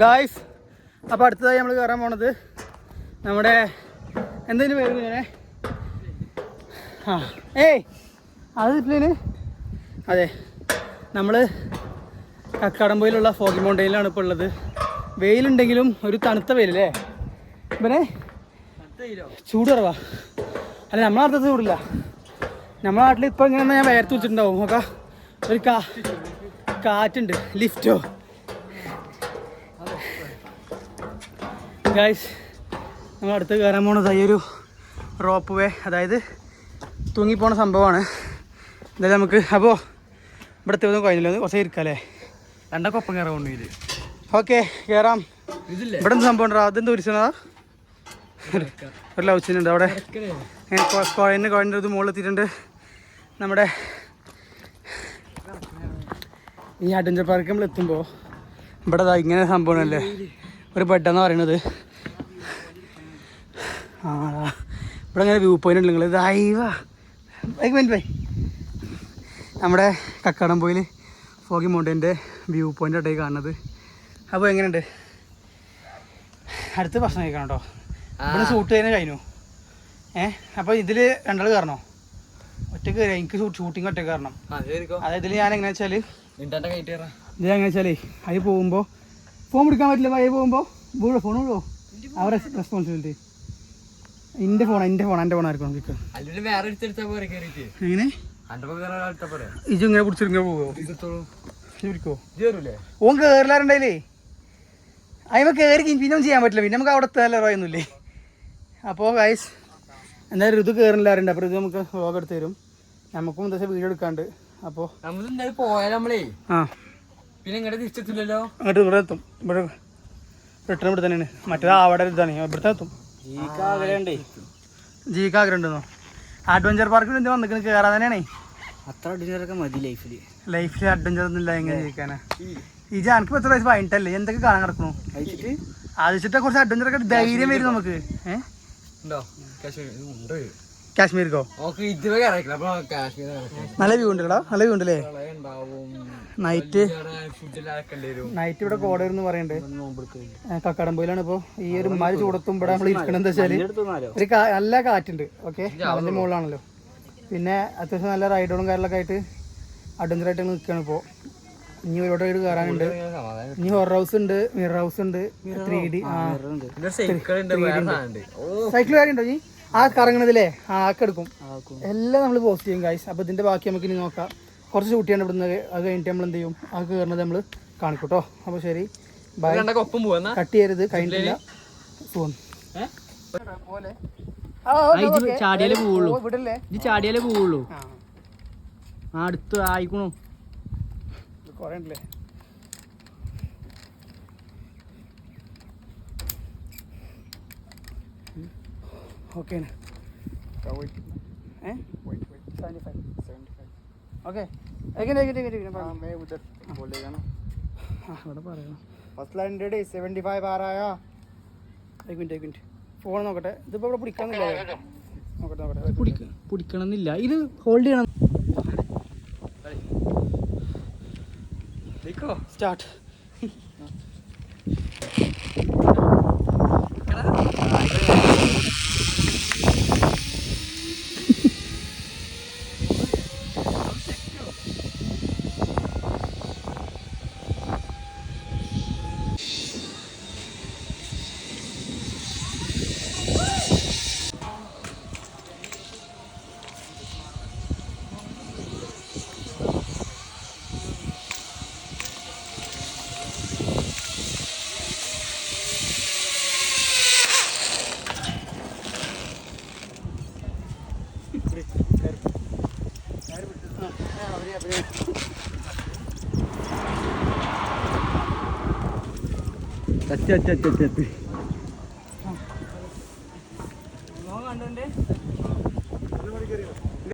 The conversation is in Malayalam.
ഗായ്സ്, അപ്പോൾ അടുത്തതായി നമ്മൾ കയറാൻ പോണത് നമ്മുടെ എന്തിനു പേര് ഇങ്ങനെ അത് ഇപ്പിന് അതെ, നമ്മൾ കക്കാടംപൊയിലുള്ള ഫോഗി മൗണ്ടൈനിലാണ് ഇപ്പോൾ ഉള്ളത്. വെയിലുണ്ടെങ്കിലും ഒരു തണുത്ത വെയിലല്ലേ ഇവനെ, ചൂട് കുറവാ. അല്ല നമ്മളെ നാട്ടിലത്തെ ചൂടില്ല. നമ്മളെ നാട്ടിൽ ഇപ്പോൾ ഇങ്ങനെ ഞാൻ വേർത്ത് വെച്ചിട്ടുണ്ടാവും. നോക്കാം, ഒരു കാറ്റുണ്ട്, ലിഫ്റ്റോ. ഗൈസ്, നമ്മൾ അടുത്ത് കയറാൻ പോണത് ഈ ഒരു റോപ്പ് വേ, അതായത് തൂങ്ങിപ്പോണ സംഭവമാണ്. എന്തായാലും നമുക്ക് അപ്പോൾ ഇവിടുത്തെ ഒന്നും കഴിഞ്ഞില്ല, കുറച്ച് ഇരിക്കാം അല്ലേ, രണ്ടൊക്കെ ഒപ്പം കയറാൻ കൊണ്ടുപോയി. ഓക്കെ, കയറാം. ഇവിടെ എന്ത് സംഭവം ഉണ്ടോ? അതെന്ത് കുരിശനാ? ഒരു ലവ് സീനുണ്ട് അവിടെ. കുഴൻ്റെ ഇത് മുകളിലെത്തിയിട്ടുണ്ട്. നമ്മുടെ ഈ അഡ്വഞ്ചർ പാർക്ക് നമ്മൾ എത്തുമ്പോൾ ഇവിടെ ഇങ്ങനെ സംഭവമല്ലേ, ഒരു ബെഡെന്ന് പറയണത്. ഇവിടെ ഇങ്ങനെ വ്യൂ പോയിന്റ് ഉണ്ട്. നിങ്ങൾ ബൈ നമ്മുടെ കക്കാടംപൊയിൽ ഫോഗി മൗണ്ടൈൻ്റെ വ്യൂ പോയിൻ്റ് ആയിട്ടായി കാണുന്നത്. അപ്പോൾ എങ്ങനെയുണ്ട്? അടുത്ത് ഭക്ഷണം കഴിക്കണം കേട്ടോ. ഇവിടെ ഷൂട്ട് ചെയ്യുന്ന കഴിഞ്ഞു. അപ്പോൾ ഇതിൽ രണ്ടാൾ കയറണോ? ഒറ്റക്ക് കയറി. എനിക്ക് ഷൂട്ടിങ് ഒറ്റക്ക് കയറണം. അതായത് ഇതിൽ ഞാൻ എങ്ങനെ വെച്ചാൽ ഇതിലെങ്ങനെ വെച്ചാൽ അതിൽ പോകുമ്പോൾ ഫോൺ പിടിക്കാൻ പറ്റില്ല. അതിൽ പോകുമ്പോൾ ഫോൺ വിടുമോ? അവരുടെ റെസ്പോൺസിബിലിറ്റി. എൻ്റെ ഫോണായിരിക്കണം. എങ്ങനെ ഇജു ഇങ്ങനെ പിടിച്ചിങ്ങനെ പോവോ? പിടിക്കോ? ഓൻ കയറില്ലാറുണ്ടായില്ലേ? അതിന് കയറി പിന്നെ ഒന്നും ചെയ്യാൻ പറ്റില്ല. പിന്നെ നമുക്ക് അവിടെ എത്താറൊന്നുമില്ലേ. അപ്പോൾ ഗൈസ്, എന്തായാലും ഇത് കയറില്ലാറുണ്ട്. അപ്പോൾ ഇത് നമുക്ക് വ്ലോഗ് എടുത്ത് തരും. നമുക്കും എന്താ വീഡിയോ എടുക്കാണ്ട്. അപ്പോൾ പിന്നെ ഇങ്ങോട്ട് തിരിച്ചെത്തില്ലല്ലോ. അങ്ങോട്ട് ഇവിടെ എത്തും. ഇവിടെ റിട്ടേൺ ഇവിടെ തന്നെയാണ്. മറ്റേത് അവിടെ ഇതാണ്. ഇവിടുത്തെ എത്തും. ജീക്ക് ആഗ്രഹം ഉണ്ടെന്നോ? അഡ്വഞ്ചർ പാർക്കിൽ എന്ത് വന്നിട്ട് കയറാൻ തന്നെയാണേ. അത്ര അഡ്വഞ്ചറൊക്കെ മതി ലൈഫിൽ അഡ്വഞ്ചർ ഒന്നും ഇല്ല. എങ്ങനെ ജീവിക്കാനാ? ഈ ജാനക്ക് 10 വയസ്സ് കഴിഞ്ഞിട്ടല്ലേ എന്തൊക്കെ കാണാൻ കിടക്കണു. ആവശ്യത്തെ കുറച്ച് അഡ്വഞ്ചറൊക്കെ ധൈര്യം വരും നമുക്ക്. കാശ്മീർക്കോ? നല്ല വ്യൂ ഉണ്ടല്ലോ. നല്ല വ്യൂ ഉണ്ടല്ലേ? നൈറ്റ് ഇവിടെ കോടയൂർ എന്ന് പറയുന്നുണ്ട്. കക്കാടംപൊയിലാണ്. ഇപ്പോൾ ഈ ഒരു മഴ ചൂടത്തും ഇവിടെ നമ്മൾ ഇരിക്കണം. എന്താ വെച്ചാൽ ഒരു നല്ല കാറ്റുണ്ട്. ഓക്കെ, അതിൻ്റെ മുകളിലാണല്ലോ. പിന്നെ അത്യാവശ്യം നല്ല റൈഡുകളും കാര്യങ്ങളൊക്കെ ആയിട്ട് അഡ്വഞ്ചറായിട്ട് നിൽക്കുകയാണ്. ഇപ്പോൾ ഇനി ഒരുപാട് റൈഡ് കയറാനുണ്ട്. ഇനി ഹൊറർ ഹൗസ് ഉണ്ട്, മിറർ ഹൗസ് ഉണ്ട്, 3D സൈക്കിൾ കാര്യമുണ്ടോ? ഇനി ആ കറങ്ങണതില്ലേ ആക്കെ എടുക്കും. എല്ലാം നമ്മൾ പോസ്റ്റ് ചെയ്യും ഗൈസ്. അപ്പോൾ ഇതിൻ്റെ ബാക്കി നമുക്ക് ഇനി നോക്കാം. കുറച്ച് ഷൂട്ട് ചെയ്യാൻ ഇവിടുന്ന്. അത് കഴിഞ്ഞിട്ട് നമ്മൾ എന്ത് ചെയ്യും, അത് കയറുന്നത് നമ്മൾ കാണിക്കൂട്ടോ. അപ്പോൾ ശരി, ബൈ. കട്ട് ചെയ്യരുത്, കഴിഞ്ഞിട്ടില്ല. ചാടിയാലേ പോവുള്ളൂ. അടുത്ത് ആയിക്കണു കുറേ ഉണ്ടല്ലേ. ഓക്കെ, ओके मैं उधर बोलेगा ना. फर्स्ट लाइन रेडी 75 आ रहा है. एक मिनट ഫോൺ നോക്കട്ടെ. ഇതിപ്പോൾ ഇവിടെ പിടിക്കണമെന്നില്ല. നോക്കട്ടെ പിടിക്കണമെന്നില്ല. ഇത് ഹോൾഡ് ചെയ്യണം. സ്റ്റാർട്ട്. अच्छा